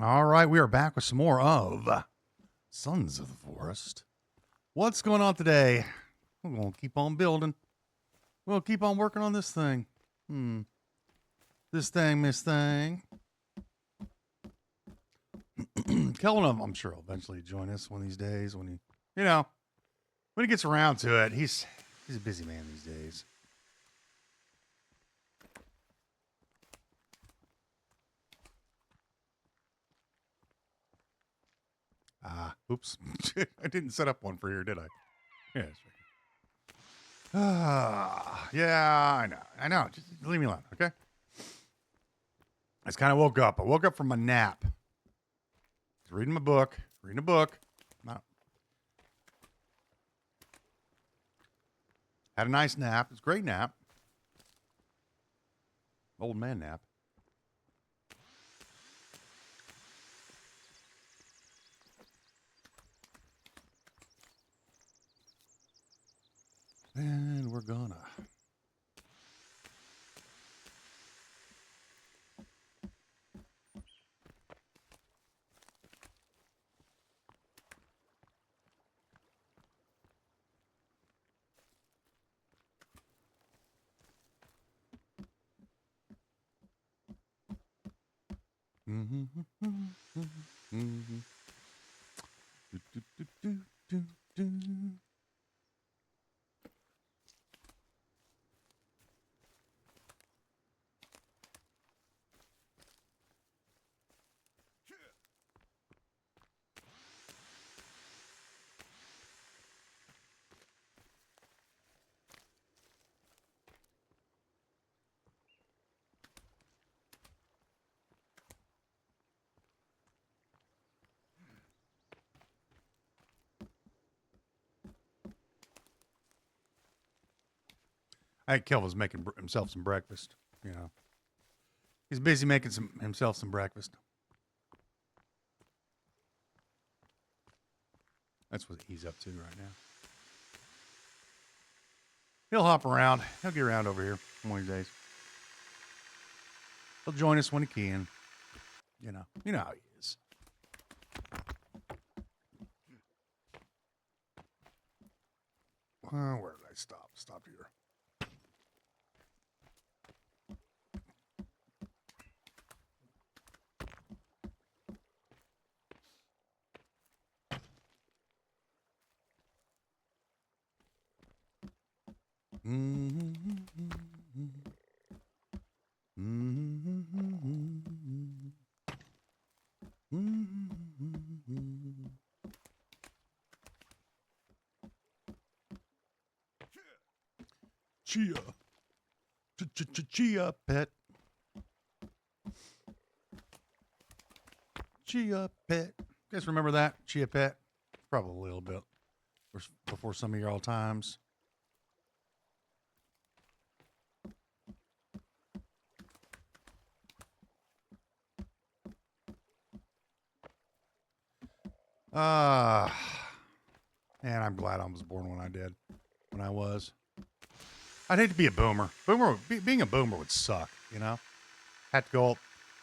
All right, we are back with some more of Sons of the Forest. What's going on today? We're going to keep on building. We'll keep on working on this thing. This thing, Miss Thing. Kelvin, I'm sure will eventually join us one of these days when he gets around to it. He's a busy man these days. Oops. I didn't set up one for here, did I? Yeah, that's right. Yeah, I know. Just leave me alone, okay? I just kind of woke up. I woke up from my nap. I was reading a book. No. Had a nice nap. It was a great nap. Old man nap. And we're gonna. I think Kelvin's making himself some breakfast. He's busy making himself some breakfast. That's what he's up to right now. He'll hop around. He'll get around over here one of these days. He'll join us when he can. You know how he is. Where did I stop? Stop here. Chia pet. Chia pet. You guys remember that? Chia pet? Probably a little bit before some of y'all times. And I'm glad I was born when I did. When I was. I'd hate to be a boomer. Being a boomer would suck, Had to go.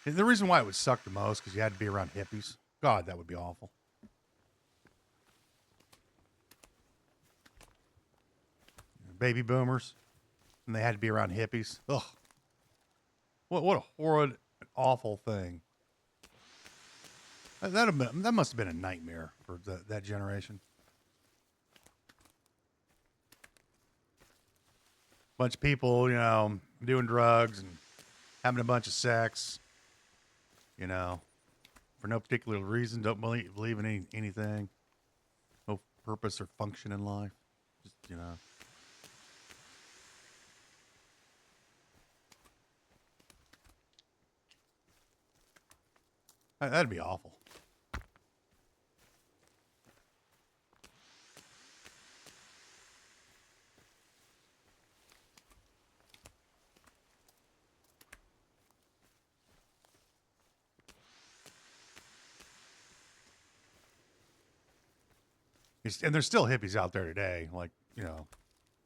The reason why it would suck the most because you had to be around hippies. God, that would be awful. Baby boomers, and they had to be around hippies. Ugh. What a horrid, awful thing. That must have been a nightmare for that generation. Bunch of people, doing drugs and having a bunch of sex, for no particular reason. Don't believe in anything. No purpose or function in life. Just, That'd be awful. And there's still hippies out there today, like,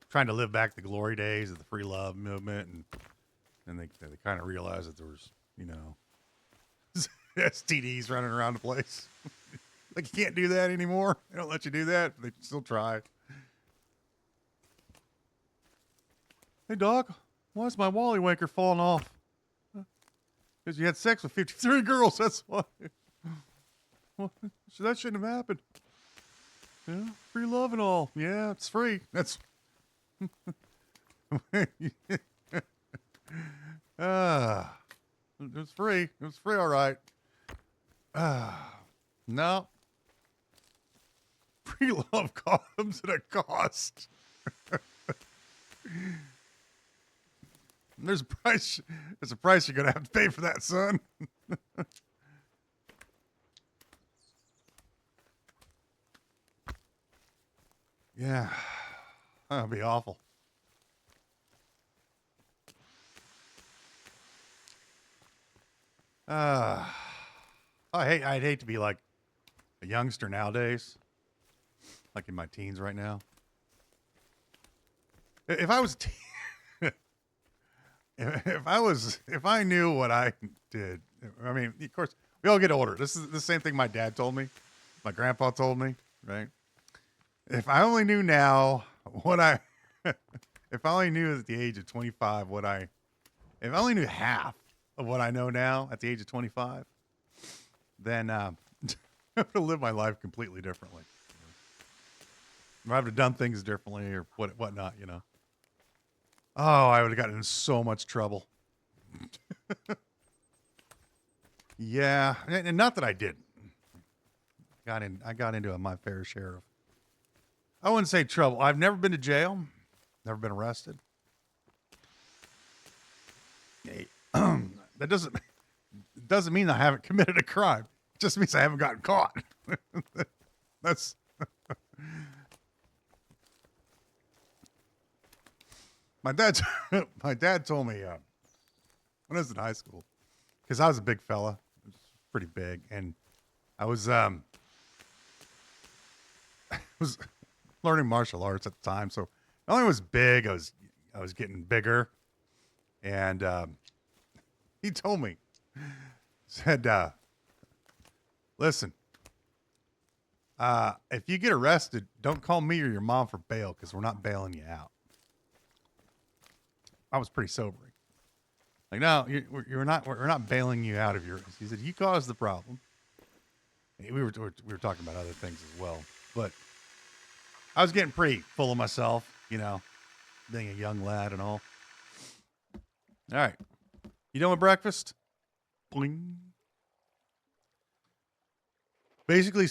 trying to live back the glory days of the free love movement. And they kind of realize that there was, STDs running around the place. Like, you can't do that anymore. They don't let you do that. They still try. Hey, dog, why is my Wally Wanker falling off? Because you had sex with 53 girls, that's why. Well, so that shouldn't have happened. Yeah, free love and all. Yeah, it's free. That's... It was free. It was free, all right. No. Free love comes at a cost. There's a price. There's a price you're gonna have to pay for that, son. Yeah, that'd be awful. I'd hate to be like a youngster nowadays, like in my teens right now. If I was, if I knew what I did, I mean, of course, we all get older. This is the same thing my dad told me, my grandpa told me, right? If I only knew now what I, if I only knew at the age of 25 if I only knew half of what I know now at the age of 25, then I would have lived my life completely differently. I would have done things differently or whatnot, you know. Oh, I would have gotten in so much trouble. Yeah, and not that I didn't. I got into my fair share of, I wouldn't say trouble. I've never been to jail, never been arrested. That doesn't mean I haven't committed a crime. It just means I haven't gotten caught. That's my dad told me when I was in high school, because I was a big fella, I was pretty big, and I was was learning martial arts at the time. So not only was big, I was getting bigger, and he told me, said, listen, if you get arrested, don't call me or your mom for bail, because we're not bailing you out. I was pretty sobering. Like, no, we're not bailing you out of your. He said, you caused the problem. We were talking about other things as well, but I was getting pretty full of myself, you know, being a young lad and all. All right, you done with breakfast? Boing. Basically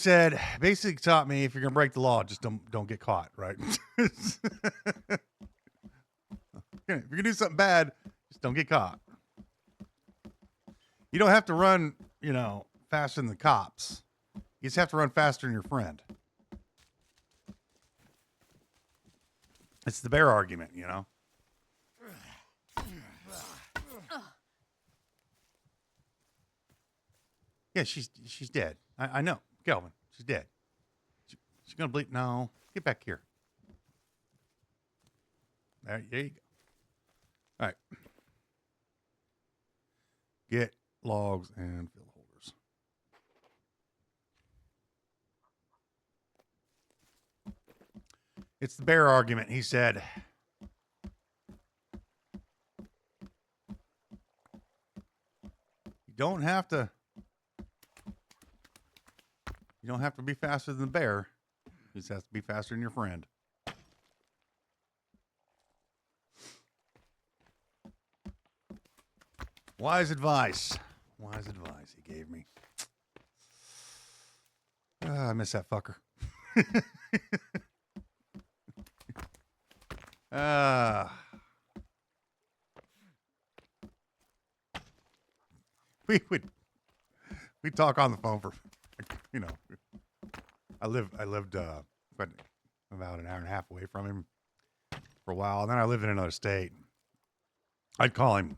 taught me, if you're gonna break the law, just don't get caught, right? If you're gonna do something bad, just don't get caught. You don't have to run, you know, faster than the cops. You just have to run faster than your friend. It's the bear argument, you know. Yeah, she's dead. I know, Kelvin. She's dead. She's gonna bleed. No, get back here. There you go. All right. Get logs and fill holders. It's the bear argument. He said, you don't have to be faster than the bear. You just have to be faster than your friend. Wise advice he gave me. I miss that fucker. We talk on the phone for, you know, I lived about an hour and a half away from him for a while, and then I lived in another state. I'd call him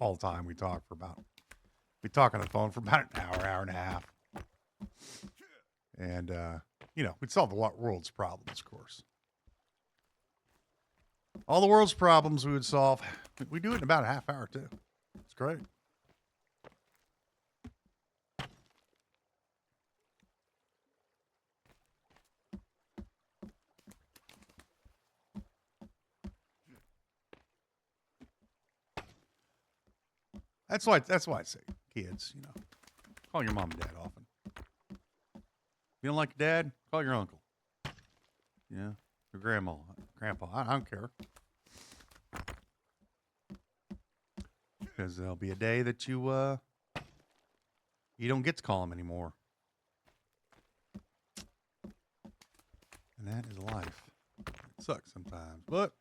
all the time. We talk on the phone for about an hour and a half, and you know, we'd solve the world's problems, of course. All the world's problems we would solve. We do it in about a half hour too. It's great. That's why I say kids, you know, call your mom and dad often. If you don't like your dad, call your uncle. Yeah, your grandma, grandpa. I don't care. Because there'll be a day that you don't get to call them anymore. And that is life. It sucks sometimes, but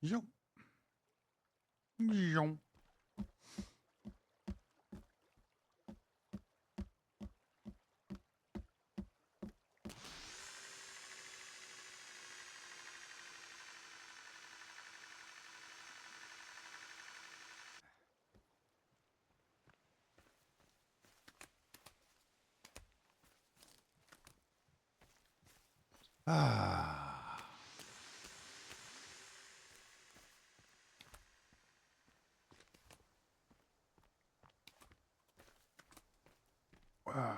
Zoom. Zoom. Ah. Ah.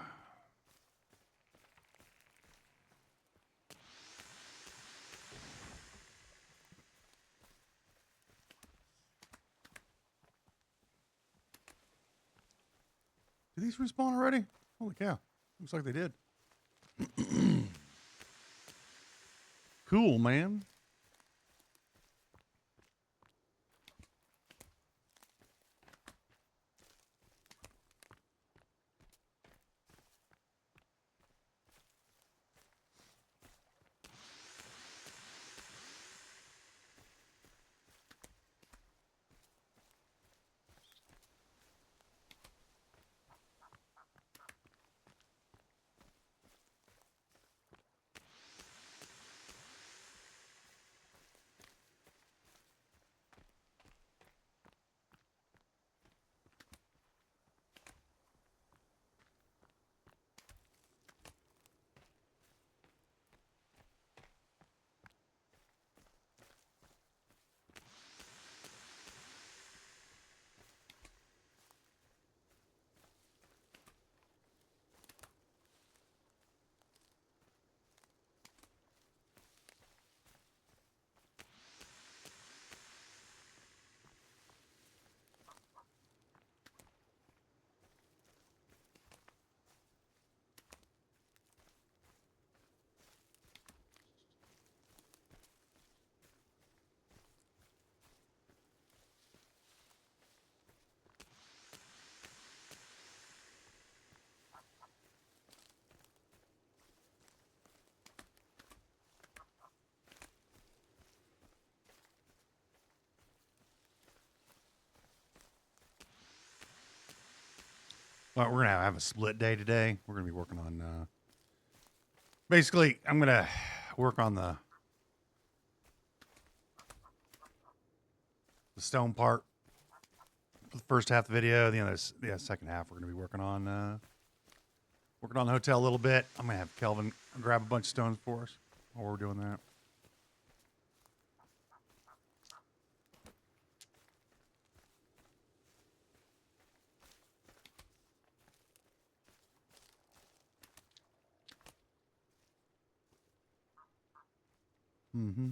Did these respawn already? Holy cow. Looks like they did. Cool, man. Well, we're going to have a split day today. We're going to be working on, basically, I'm going to work on the stone part for the first half of the video. The second half, we're going to be working on the hotel a little bit. I'm going to have Kelvin grab a bunch of stones for us while we're doing that. Mm-hmm.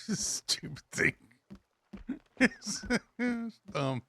Stupid thing. It's dumb.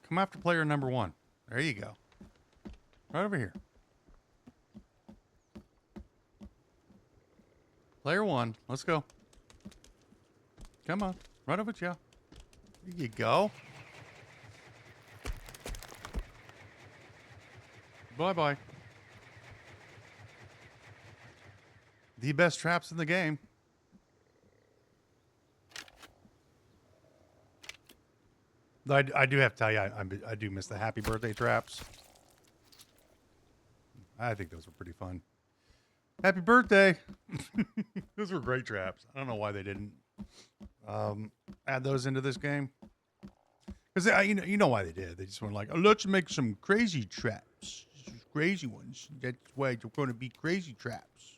Come after player number 1. There you go. Right over here. Player 1. Let's go. Come on. Right over to you. There you go. Bye-bye. The best traps in the game. I do have to tell you, I do miss the happy birthday traps. I think those were pretty fun. Happy birthday! Those were great traps. I don't know why they didn't add those into this game. Because you know why they did. They just went like, oh, let's make some crazy traps, crazy ones. That's why they're going to be crazy traps.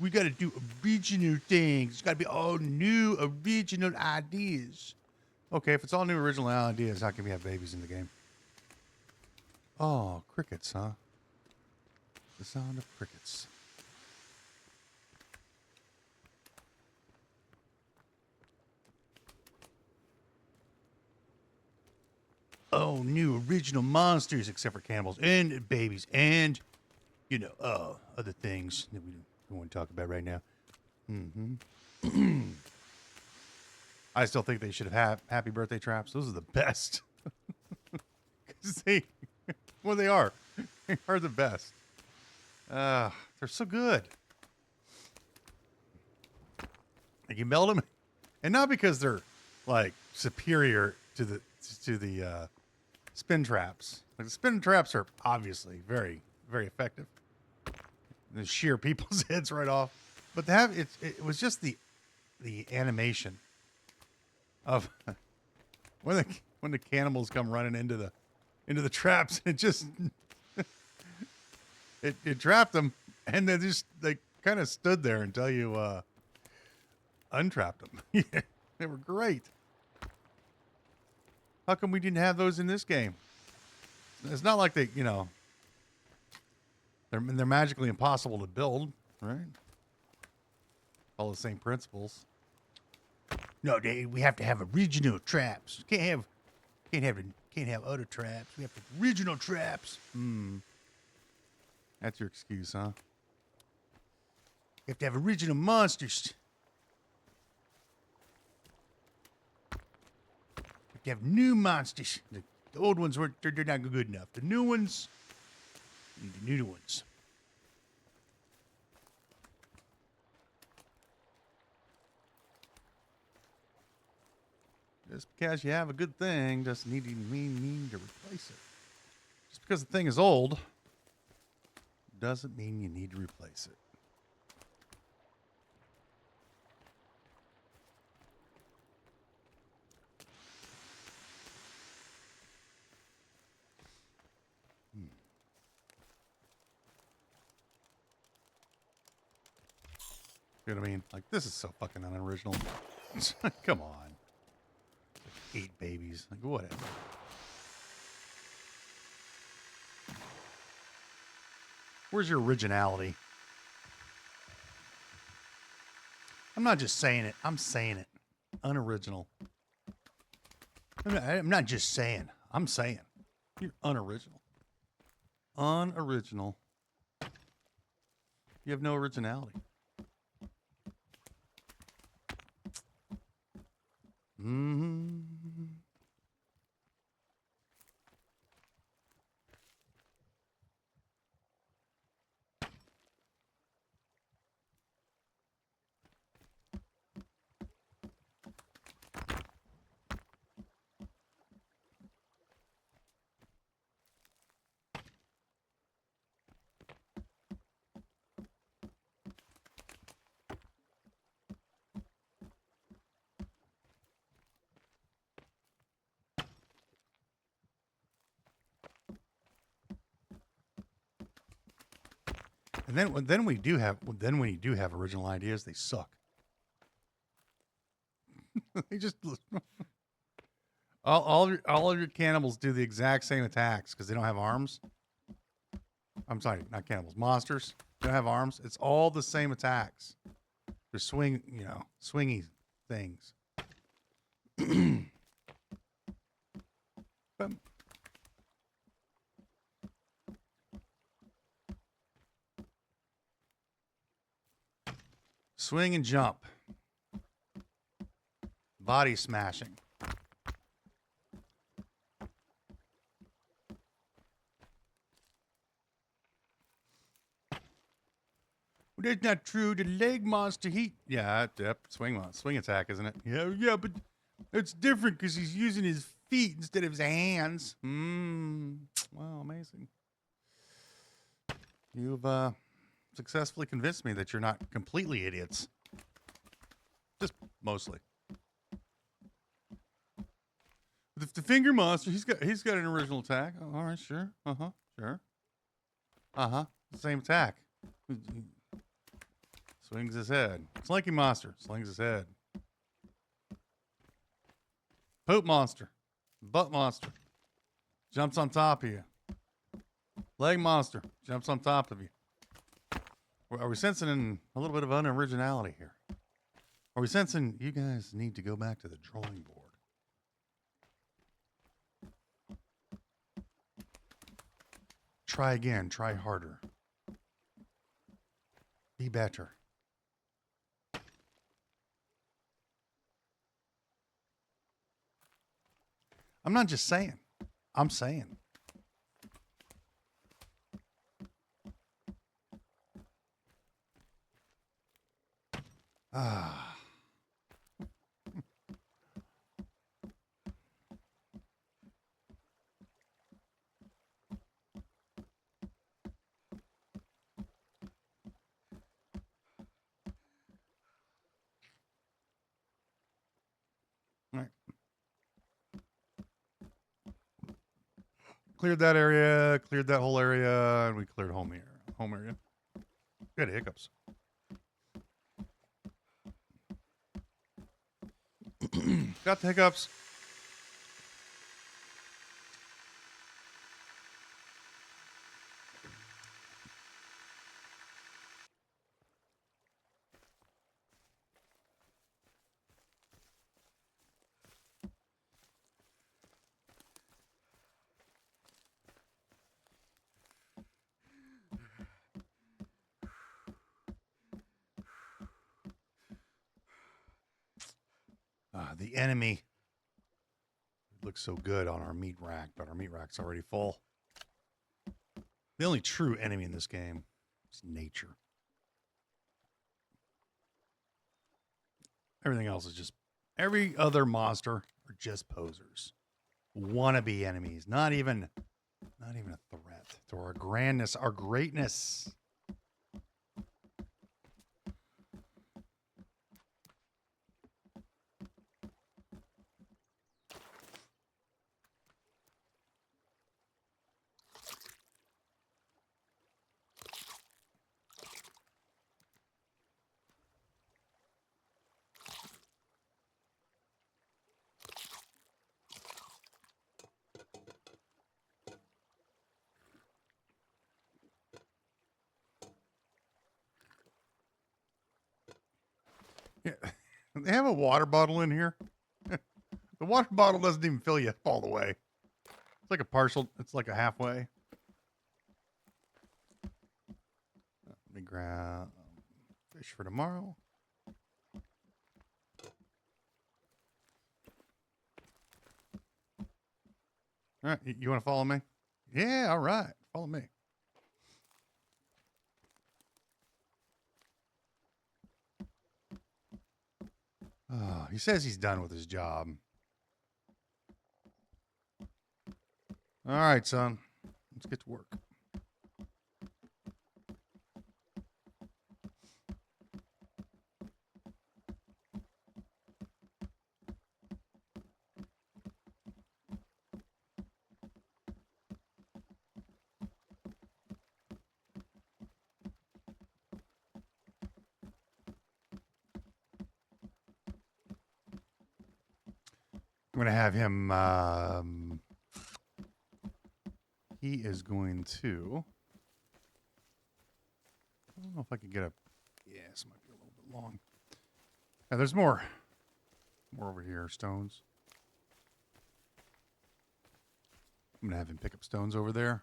We got to do original things. It's got to be all new, original ideas. Okay, if it's all new original ideas, how can we have babies in the game? Oh, crickets, huh? The sound of crickets. Oh, new original monsters, except for cannibals and babies and, other things that we don't want to talk about right now. Mm-hmm. I still think they should have happy birthday traps. Those are the best. Because they are. They are the best. They're so good. Like you melt them, and not because they're like superior to the spin traps. Like the spin traps are obviously very, very effective. They shear people's heads right off. But it was just the animation of when the cannibals come running into the traps, it just it trapped them, and they kind of stood there until you untrapped them. Yeah, they were great. How come we didn't have those in this game? It's not like they're magically impossible to build, right? All the same principles. No, we have to have original traps. Can't have other traps. We have original traps. That's your excuse, huh? You have to have original monsters. You have to have new monsters. The old ones they're not good enough. The new ones, the new ones. Just because you have a good thing doesn't need to replace it. Just because the thing is old doesn't mean you need to replace it. You know what I mean? Like, this is so fucking unoriginal. Come on. 8 babies. Like, whatever. Where's your originality? I'm not just saying it. I'm saying it. Unoriginal. I'm not just saying. I'm saying. You're unoriginal. Unoriginal. You have no originality. Mm-hmm. And then when you do have original ideas, they suck. They just all of your cannibals do the exact same attacks because they don't have arms. I'm sorry, not cannibals, monsters. They don't have arms. It's all the same attacks. They're swingy things. Swing and jump. Body smashing. That's not true. The leg monster, yep, swing attack, isn't it? Yeah, but it's different because he's using his feet instead of his hands. Wow, amazing. You've successfully convinced me that you're not completely idiots. Just mostly. The finger monster, he's got an original attack. Oh, all right, sure. Sure. Same attack. Swings his head. Slinky monster slings his head. Poop monster. Butt monster. Jumps on top of you. Leg monster jumps on top of you. Are we sensing a little bit of unoriginality here? Are we sensing you guys need to go back to the drawing board? Try again. Try harder. Be better. I'm not just saying. I'm saying. Ah. All right. Cleared that area, cleared that whole area, and we cleared home area. Good hiccups. Got the hiccups. The enemy looks so good on our meat rack, but our meat rack's already full. The only true enemy in this game is nature. Everything else is just, every other monster are just posers. Wannabe enemies. Not even a threat to our grandness, our greatness. Yeah. They have a water bottle in here. The water bottle doesn't even fill you up all the way. It's like a partial, it's like a halfway. Let me grab fish for tomorrow. All right, you want to follow me? Yeah, all right. Follow me. Oh, he says he's done with his job. All right, son. Let's get to work. I'm going to have him, he is going to, I don't know if I could get a, yeah, this might be a little bit long. Now, there's more over here, stones. I'm going to have him pick up stones over there.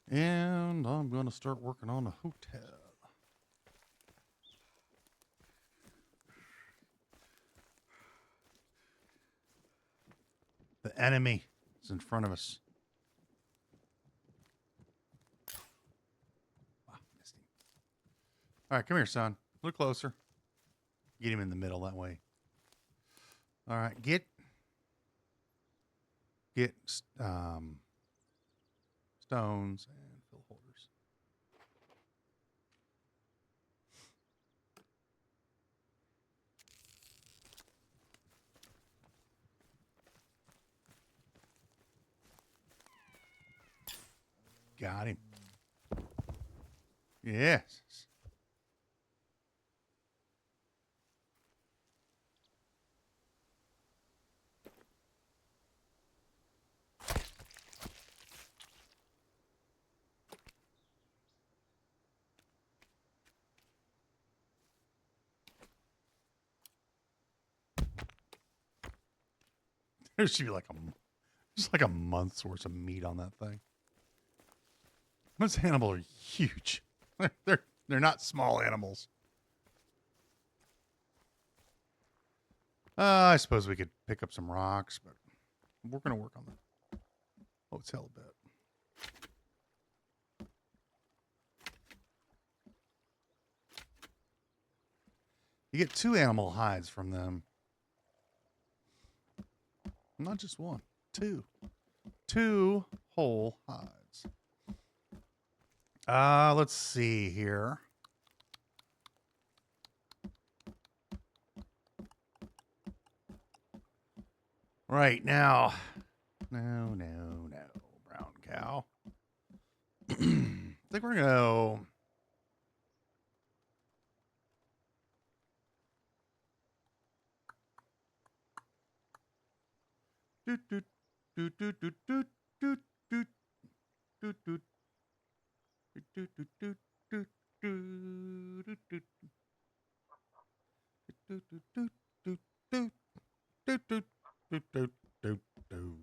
And I'm going to start working on a hotel. The enemy is in front of us. Wow, missed him. All right, come here, son. A little closer. Get him in the middle that way. All right, get stones and fill holders. Got him. Yes. There should be like just like a month's worth of meat on that thing. Those animals are huge. They're not small animals. I suppose we could pick up some rocks, but we're going to work on the hotel a bit. You get 2 animal hides from them. Not just 1, 2. 2 whole hides. Let's see here. Right now. No, brown cow. I think we're going to go. Doot, doot, doot, doot, doot, doot, doot, doot, doot, doot. Doot, doot, doot, doot, doot, doot, doot. Doot, doot, doot, doot, doot. Doot, doot, doot, doot, doot, doot.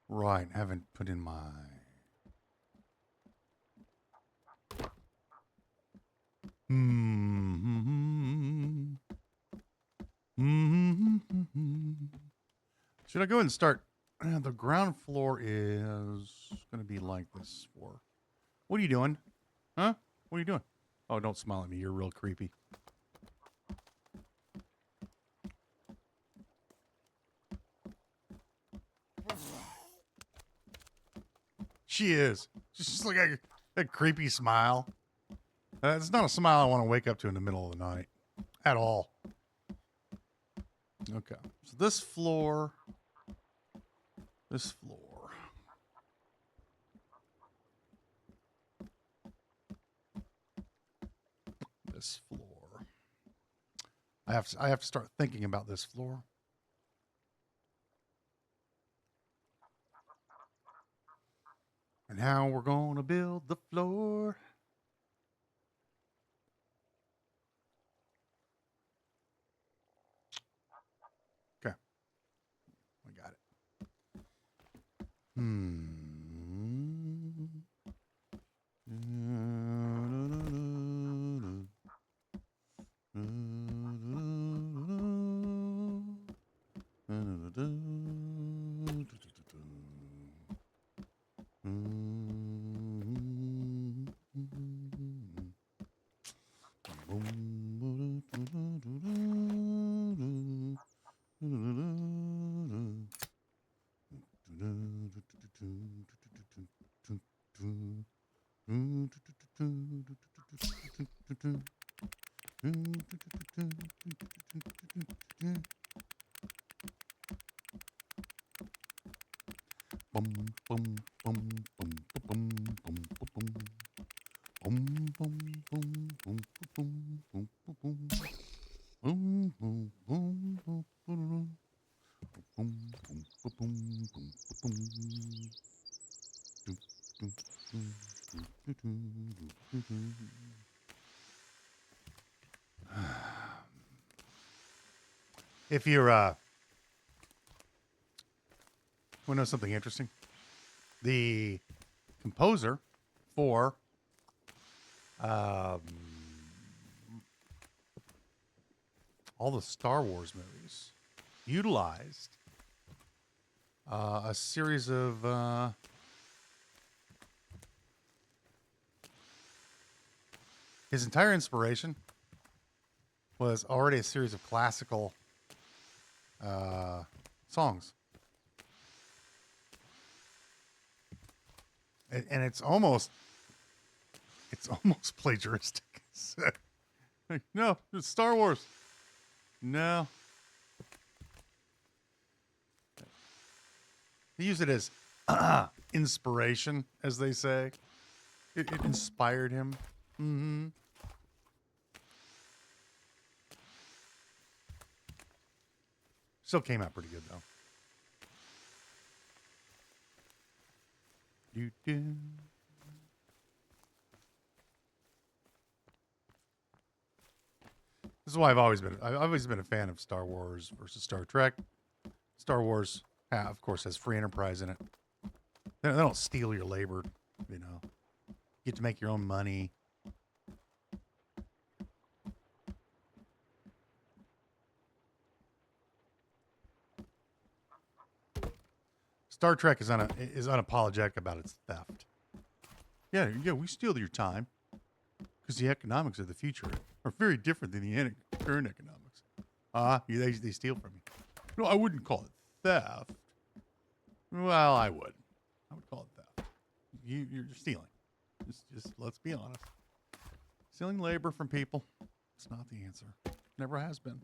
Right, haven't put in my Should I go ahead and start? The ground floor is going to be like this for. What are you doing? Huh? What are you doing? Oh, don't smile at me. You're real creepy. She is. She's just like a creepy smile. It's not a smile I want to wake up to in the middle of the night. At all. Okay. So this floor. This floor. This floor. I have to start thinking about this floor. And how we're going to build the floor. If you're want to know something interesting, the composer for all the Star Wars movies utilized a series of his entire inspiration was already a series of classical songs. And it's almost plagiaristic. Like, no, it's Star Wars. No. They use it as inspiration, as they say. It inspired him. Mm-hmm. Still came out pretty good, though. Do-do. This is why I've always been a fan of Star Wars versus Star Trek. Star Wars, of course, has free enterprise in it. They don't steal your labor, you know. You get to make your own money. Star Trek is unapologetic about its theft. Yeah, we steal your time because the economics of the future are very different than the current economics. They steal from you. No, I wouldn't call it theft. Well, I would. I would call it theft. You're stealing. Just let's be honest. Stealing labor from people, it's not the answer. Never has been.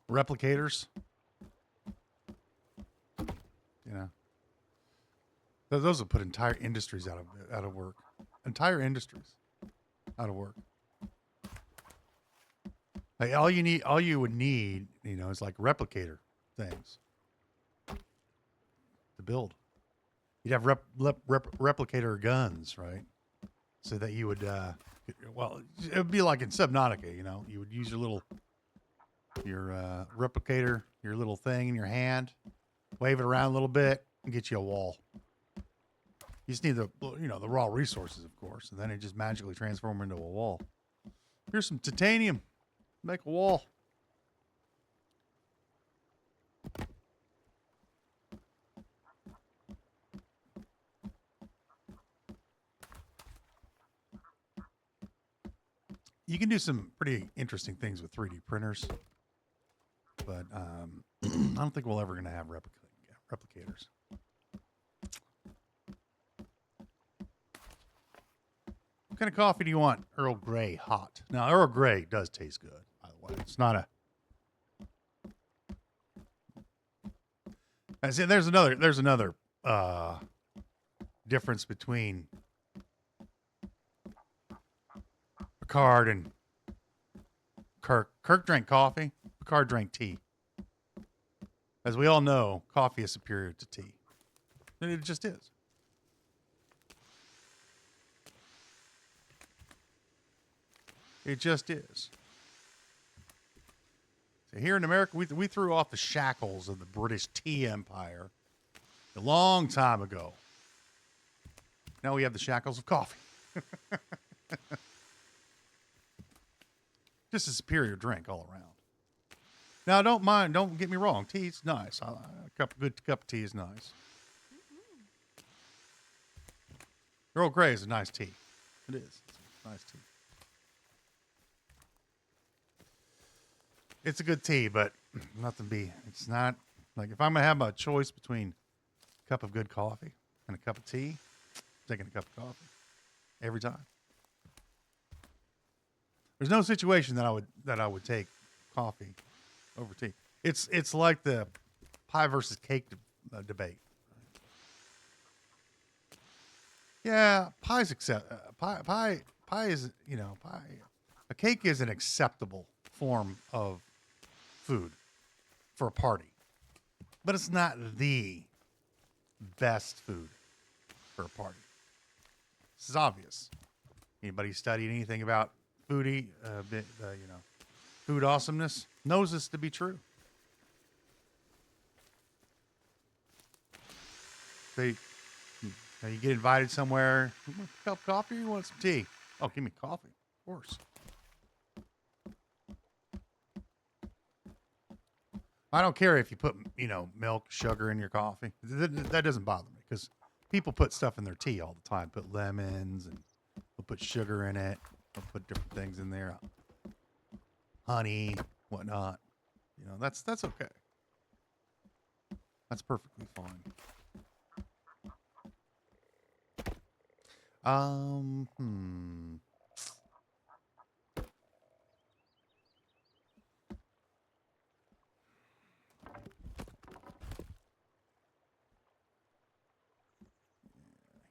Replicators, you know, those will put entire industries out of work. Entire industries out of work. Like all you would need, you know, is like replicator things to build. You'd have replicator guns, right? So that you would, well, it would be like in Subnautica, you know, you would use your replicator, your little thing in your hand, wave it around a little bit, and get you a wall. You just need the raw resources, of course, and then it just magically transform into a wall. Here's some titanium. Make a wall. You can do some pretty interesting things with 3D printers, but I don't think we're ever going to have replicators. What kind of coffee do you want? Earl Grey hot. Now, Earl Grey does taste good, by the way. It's not a... I see, there's another difference between Picard and Kirk. Kirk drank coffee. Picard drank tea. As we all know, coffee is superior to tea. It just is. It just is. So here in America, we threw off the shackles of the British tea empire a long time ago. Now we have the shackles of coffee. Just a superior drink all around. Now, don't get me wrong. Tea's nice. A good cup of tea is nice. Earl Grey is a nice tea. It is. It's a nice tea. It's a good tea, but it's not, like, if I'm going to have a choice between a cup of good coffee and a cup of tea, I'm taking a cup of coffee. Every time. There's no situation that I would take coffee over tea. It's like the pie versus cake debate. Yeah, pie is, pie. A cake is an acceptable form of food for a party, but it's not the best food for a party. This is obvious. Anybody studied anything about food awesomeness knows this to be true. You get invited somewhere. You want a cup of coffee or you want some tea? Oh, give me coffee, of course. I don't care if you put, milk, sugar in your coffee. That doesn't bother me because people put stuff in their tea all the time. Put lemons and they'll put sugar in it. They'll put different things in there. Honey, whatnot. That's okay. That's perfectly fine.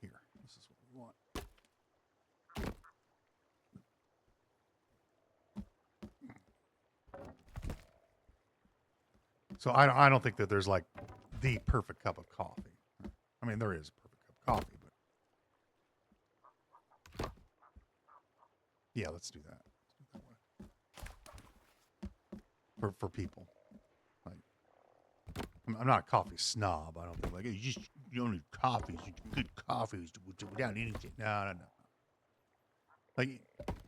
Here, this is what we want. So I don't think that there's like the perfect cup of coffee. I mean, there is a perfect cup of coffee, but yeah, let's do that. For people, like, I'm not a coffee snob. I don't think like you don't need coffees. You good coffees without anything. No. Like,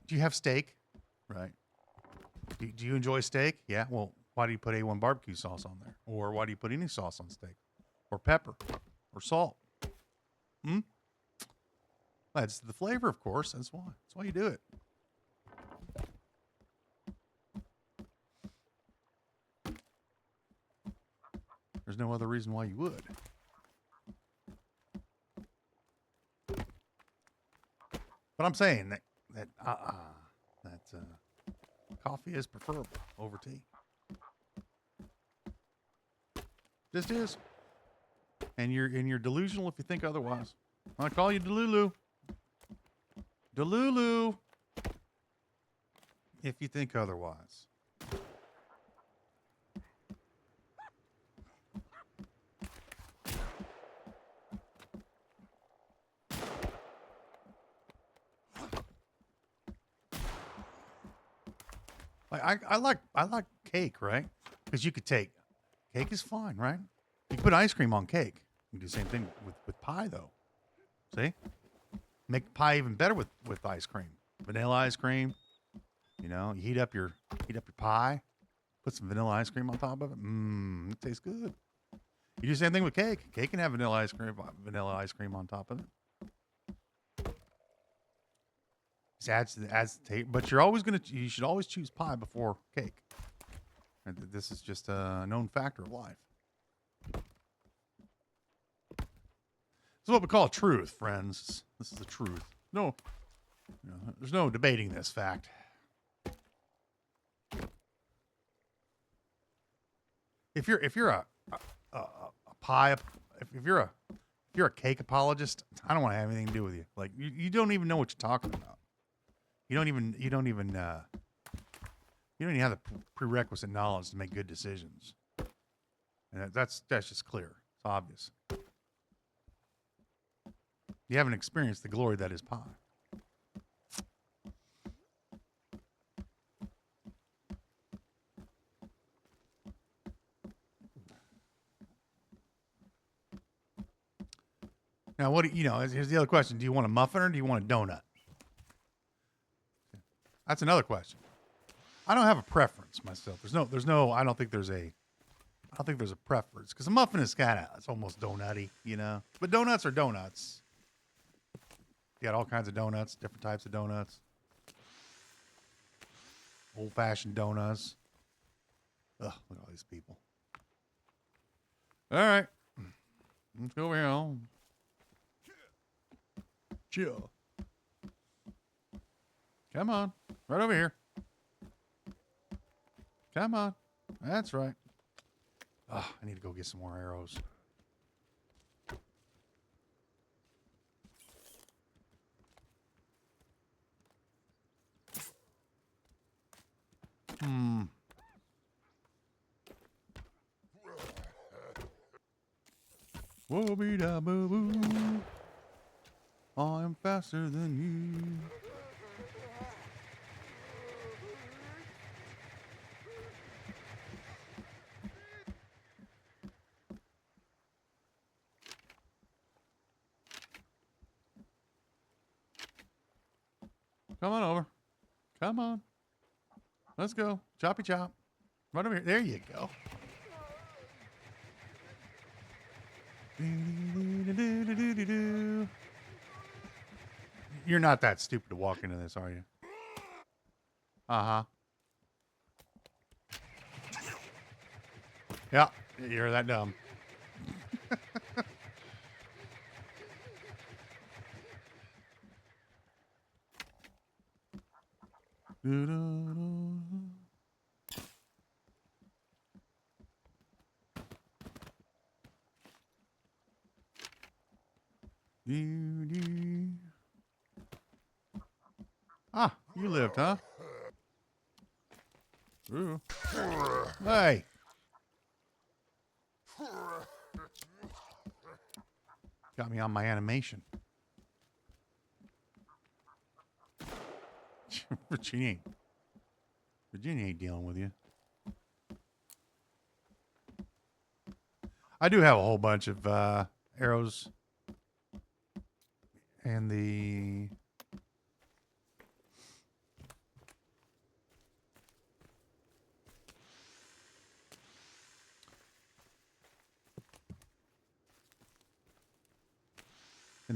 do you have steak? Right. Do you enjoy steak? Yeah. Well, why do you put A1 barbecue sauce on there? Or why do you put any sauce on steak? Or pepper? Or salt? That's the flavor, of course. That's why you do it. There's no other reason why you would. But I'm saying that coffee is preferable over tea. Just is. And you're delusional if you think otherwise. I call you Delulu. Delulu. If you think otherwise. I like cake, right? Because you could take cake is fine, right? You can put ice cream on cake. You can do the same thing with pie, though. See, make pie even better with ice cream, vanilla ice cream. You heat up your pie, put some vanilla ice cream on top of it. It tastes good. You do the same thing with cake. Cake can have vanilla ice cream on top of it. Just adds to the taste. But you should always choose pie before cake. And this is just a known factor of life. This is what we call truth, friends. This is the truth. No, there's no debating this fact. If you're a pie, if you're a cake apologist, I don't want to have anything to do with you. Like you don't even know what you're talking about. You don't even have the prerequisite knowledge to make good decisions. And that's just clear. It's obvious. You haven't experienced the glory that is pie. Now, here's the other question. Do you want a muffin or do you want a donut? That's another question. I don't have a preference myself. I don't think there's a preference because a muffin is it's almost donutty, but donuts are donuts. You got all kinds of donuts, different types of donuts. Old-fashioned donuts. Ugh, look at all these people. All right. Let's go over here. Chill. Come on. Right over here. Come on. That's right. Oh, I need to go get some more arrows. Whoa-be-da-boo-boo. I'm faster than you. Come on over. Come on. Let's go. Choppy chop. Right over here. There you go. You're not that stupid to walk into this, are you? Uh-huh. Yeah, you're that dumb. Ah, you lived, huh? Ooh. Hey. Got me on my animation. Virginia ain't dealing with you. I do have a whole bunch of arrows and the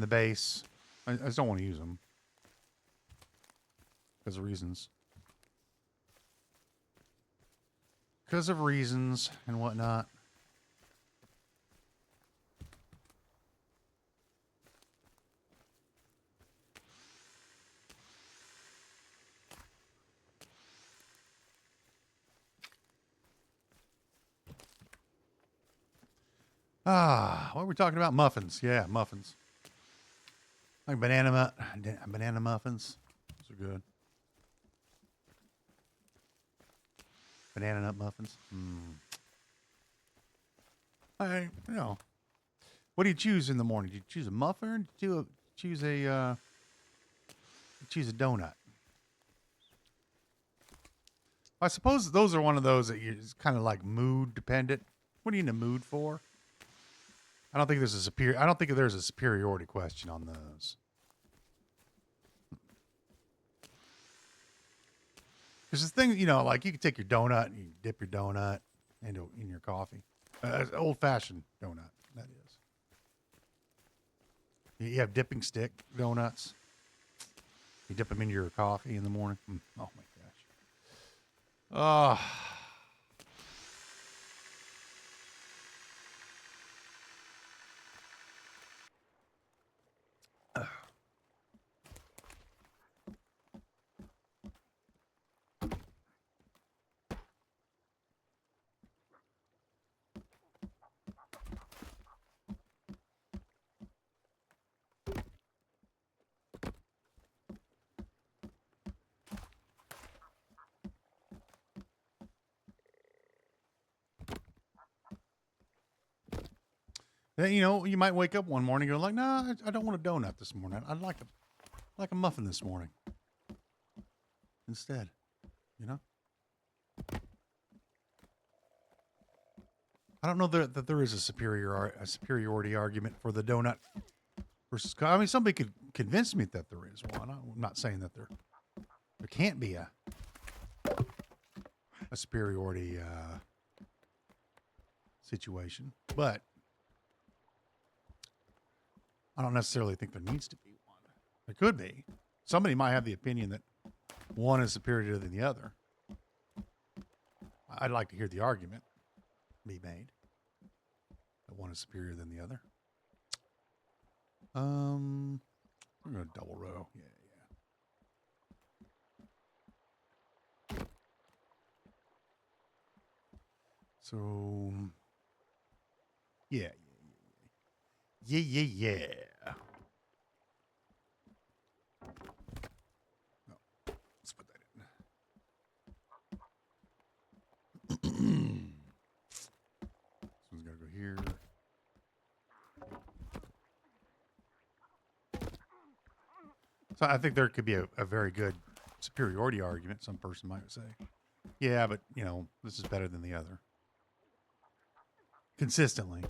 base. I just don't want to use them because of reasons. Because of reasons and whatnot. What were we talking about? Muffins. Yeah, muffins. Like banana muffins. Those are good. Banana nut muffins. What do you choose in the morning? Do you choose a muffin or do you choose a donut? I suppose those are one of those that it's kind of like mood dependent. What are you in the mood for? I don't think there's a superiority question on those. Because the thing, like you can take your donut and you dip your donut in your coffee. Old-fashioned donut, that is. You have dipping stick donuts. You dip them into your coffee in the morning. Oh my gosh. You know, you might wake up one morning and go like, "No, I don't want a donut this morning. I'd like a muffin this morning instead." You know, I don't know that there is a superiority argument for the donut versus. I mean, somebody could convince me that there is one. I'm not saying that there can't be a superiority situation, but I don't necessarily think there needs to be one. There could be. Somebody might have the opinion that one is superior than the other. I'd like to hear the argument be made that one is superior than the other. We're going to double row. Yeah. So, yeah. No, let's put that in. This one's got to go here. So I think there could be a very good superiority argument. Some person might say, yeah, but, you know, this is better than the other. Consistently.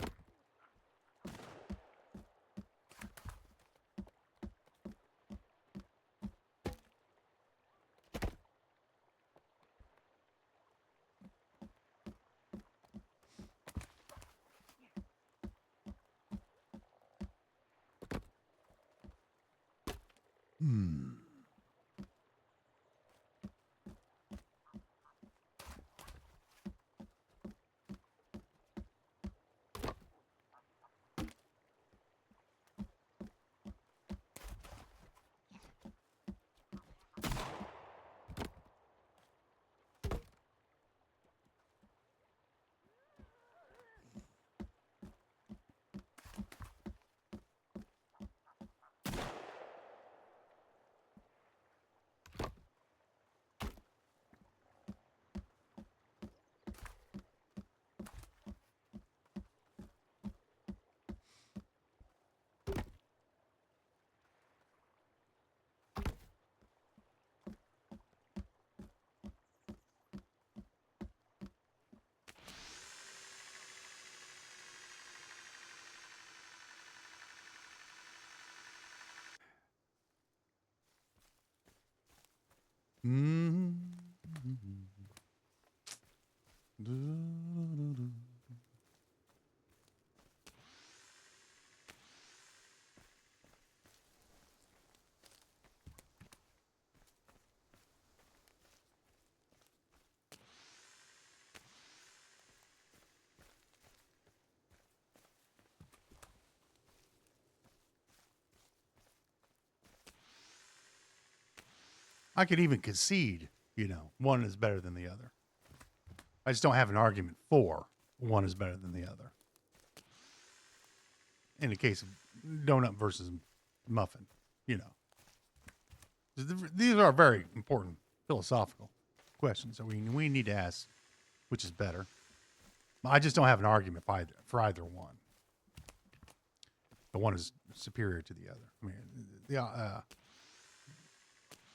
I could even concede, you know, one is better than the other. I just don't have an argument for one is better than the other. In the case of donut versus muffin, you know. These are very important philosophical questions that we need to ask which is better. I just don't have an argument for either one. The one is superior to the other. I mean,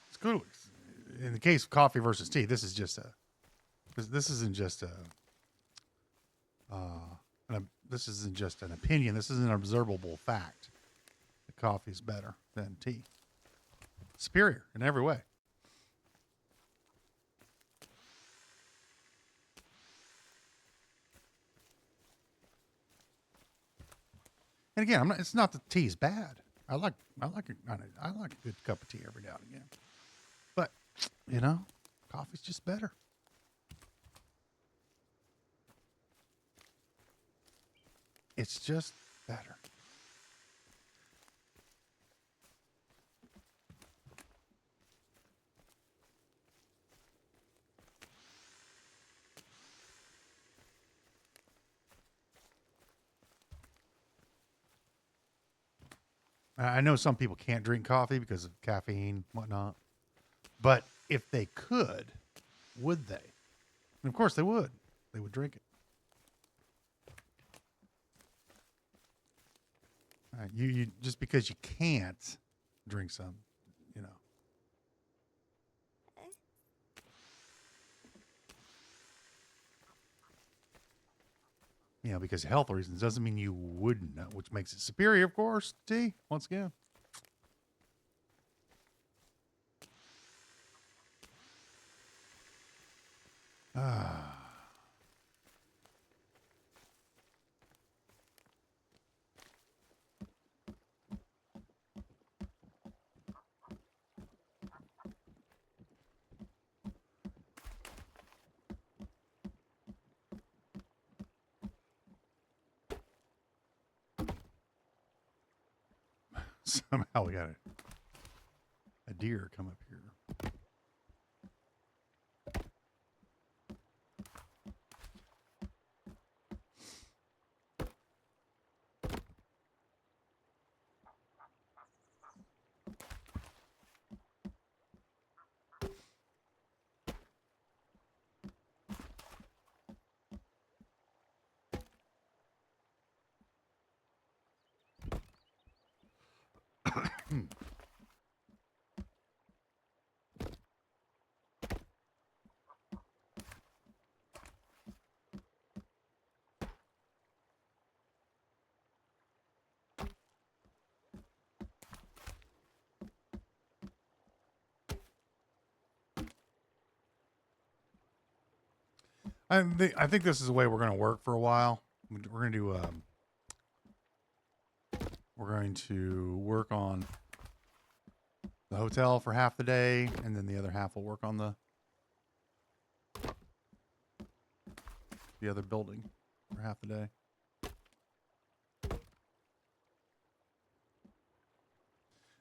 it's good. In the case of coffee versus tea, this isn't just this isn't just an opinion. This is an observable fact. The coffee is better than tea. Superior in every way. And again, it's not that tea is bad. I like a good cup of tea every now and again. But, you know, coffee's just better. It's just better. I know some people can't drink coffee because of caffeine, whatnot. But if they could, would they? And of course they would. They would drink it. You just because you can't drink some, you know. You know, because of health reasons doesn't mean you wouldn't know, which makes it superior, of course. Tea, once again. Ah. Somehow we got a deer come up here. I think this is the way we're going to work for a while. We're going to do. We're going to work on the hotel for half the day, and then the other half will work on the other building for half the day.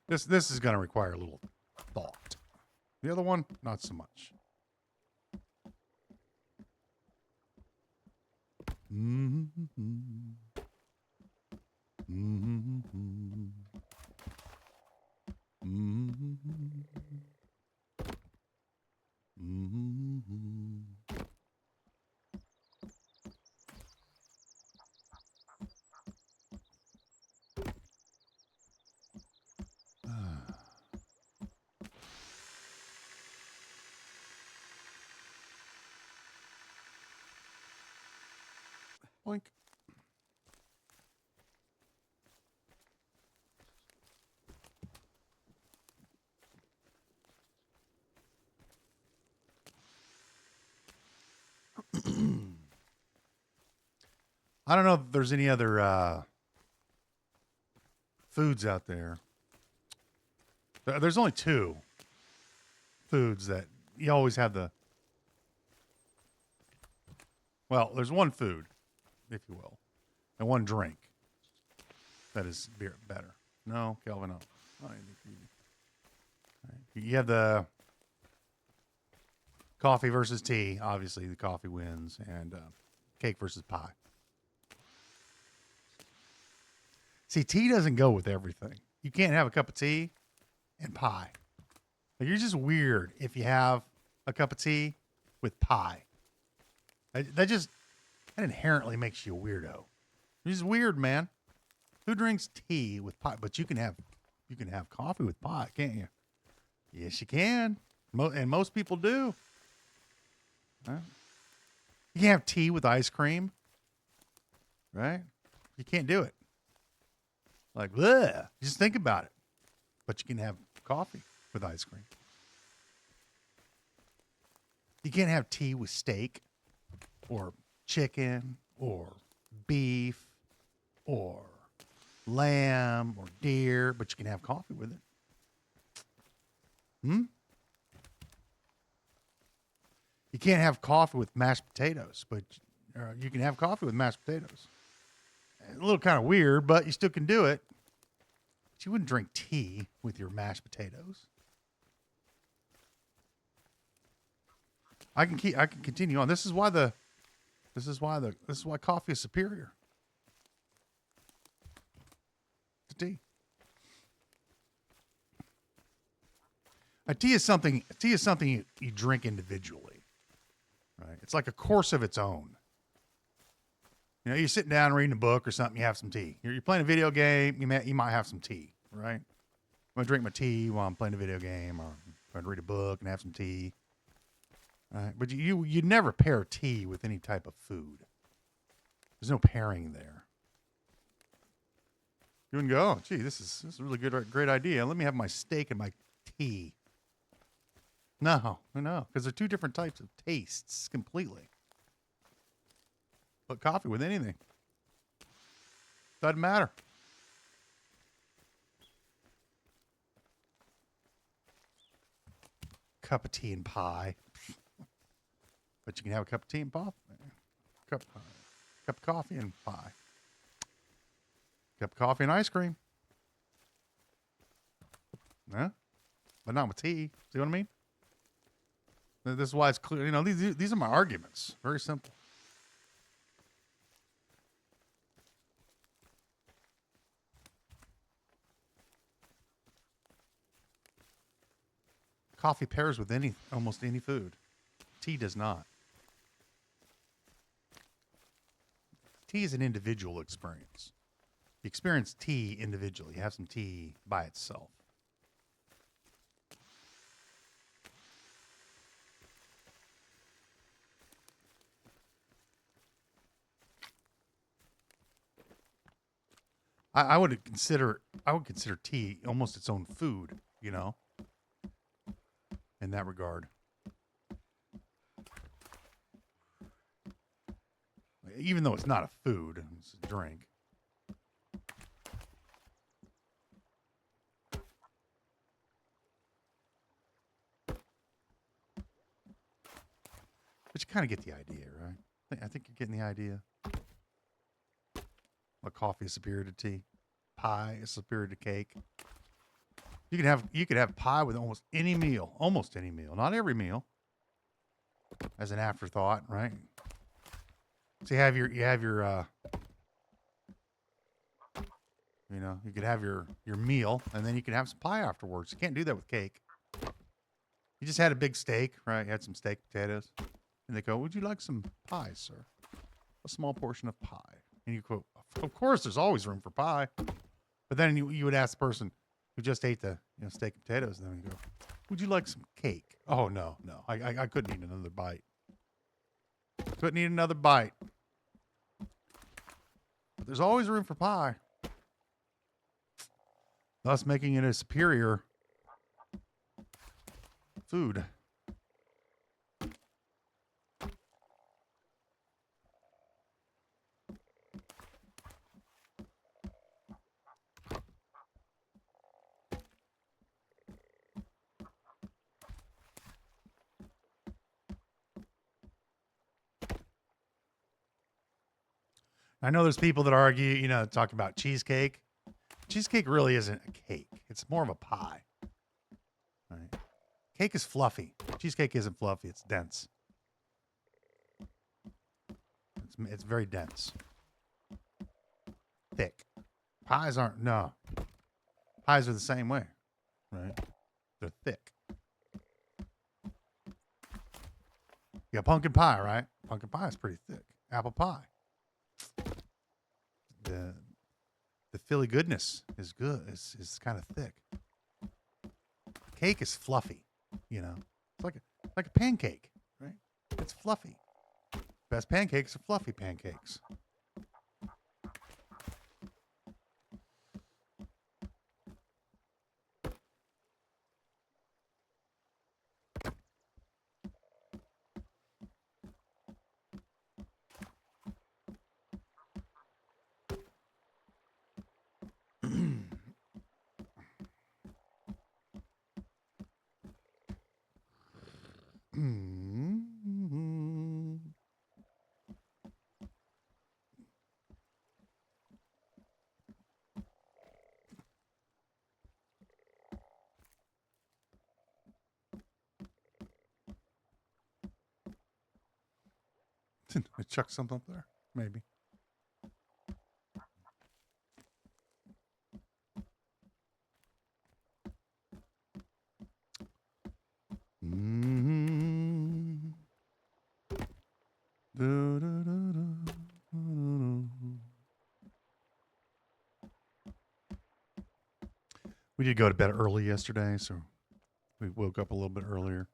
This is going to require a little thought. The other one, not so much. Boink. I don't know if there's any other foods out there. There's only two foods that you always have the. Well, there's one food, if you will, and one drink that is better. No, Kelvin, no. All right. You have the coffee versus tea. Obviously, the coffee wins, and cake versus pie. See, tea doesn't go with everything. You can't have a cup of tea and pie. Like, you're just weird if you have a cup of tea with pie. That inherently makes you a weirdo. You're just weird, man. Who drinks tea with pie? But you can have coffee with pie, can't you? Yes, you can. And most people do. Huh? You can have tea with ice cream, right? You can't do it. Like, bleh. Just think about it. But you can have coffee with ice cream. You can't have tea with steak or chicken or beef or lamb or deer, but you can have coffee with it. Hmm? You can't have coffee with mashed potatoes, but you can have coffee with mashed potatoes. A little kind of weird, but you still can do it. But you wouldn't drink tea with your mashed potatoes. I can continue on. This is why coffee is superior to tea. Tea is something you drink individually, right? It's like a course of its own. You know, you're sitting down reading a book or something, you have some tea. You're playing a video game, you might have some tea, right? I'm going to drink my tea while I'm playing a video game, or I'm going to read a book and have some tea. Right? But you never pair tea with any type of food. There's no pairing there. You wouldn't go, oh, gee, this is a really great idea. Let me have my steak and my tea. No, because they're two different types of tastes completely. Put coffee with anything. Doesn't matter. Cup of tea and pie. But you can have a cup of tea and pie. Cup of coffee and pie. Cup of coffee and ice cream. Yeah, but not with tea. See what I mean? This is why it's clear. You know, these are my arguments. Very simple. Coffee pairs with almost any food. Tea does not. Tea is an individual experience. You experience tea individually. You have some tea by itself. I would consider tea almost its own food, you know, in that regard. Even though it's not a food, it's a drink. But you kind of get the idea, right? I think you're getting the idea. What coffee is superior to tea. Pie is superior to cake. You could have pie with almost any meal. Almost any meal. Not every meal. As an afterthought, right? So you have your you could have your meal and then you can have some pie afterwards. You can't do that with cake. You just had a big steak, right? You had some steak potatoes. And they go, would you like some pie, sir? A small portion of pie. And you quote, of course, there's always room for pie. But then you would ask the person who just ate the steak and potatoes, and then you go, would you like some cake? Oh, no. I couldn't eat another bite. Couldn't eat another bite. But there's always room for pie. Thus making it a superior food. I know there's people that argue, talk about cheesecake. Cheesecake really isn't a cake. It's more of a pie. Right? Cake is fluffy. Cheesecake isn't fluffy. It's dense. It's very dense. Thick. Pies aren't, no. Pies are the same way. Right? They're thick. You got pumpkin pie, right? Pumpkin pie is pretty thick. Apple pie. The Philly goodness is good. It's kind of thick. Cake is fluffy, It's like a pancake, right? It's fluffy. Best pancakes are fluffy pancakes. I chucked something up there. Maybe. We did go to bed early yesterday, so we woke up a little bit earlier.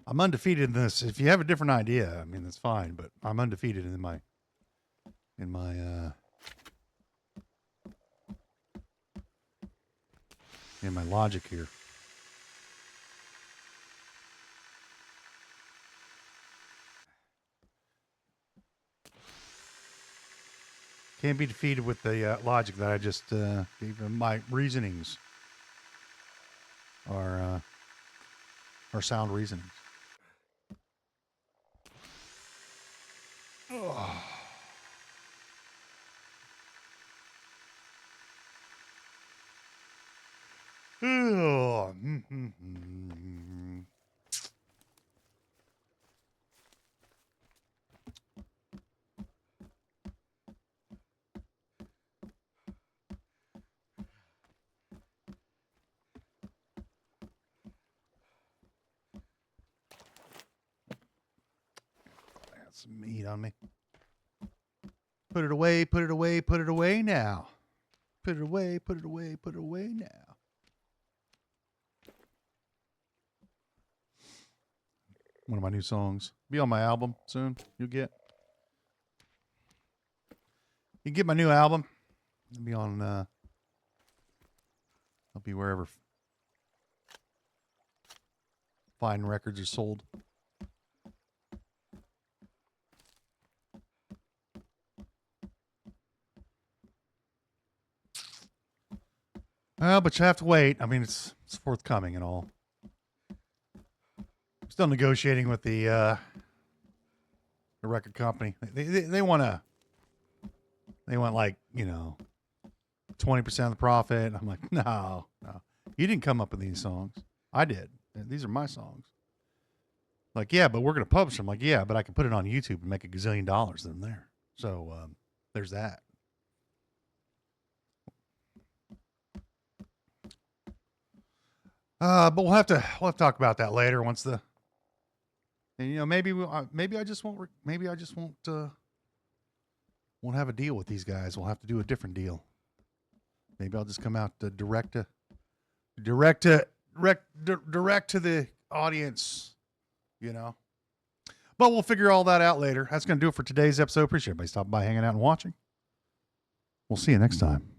I'm undefeated in this. If you have a different idea, I mean that's fine, but I'm undefeated in my logic here. Can't be defeated with the logic that I just gave. My reasonings are sound reasonings. Oh. Got some meat on me. Put it away, put it away, put it away now. Put it away, put it away, put it away now. One of my new songs. Be on my album soon. You'll get. You get my new album. It'll be on. I'll be wherever fine records are sold. Well, but you have to wait. I mean, it's forthcoming and all. Still negotiating with the record company. They want like 20% of the profit. I'm like, no, you didn't come up with these songs. I did. These are my songs. Like, yeah, but we're gonna publish them. Like, yeah, but I can put it on YouTube and make $1 gazillion then there. So there's that. But we'll have to talk about that later once the. And maybe I just won't won't have a deal with these guys. We'll have to do a different deal. Maybe I'll just come out direct to the audience, But we'll figure all that out later. That's going to do it for today's episode. Appreciate everybody stopping by, hanging out, and watching. We'll see you next time.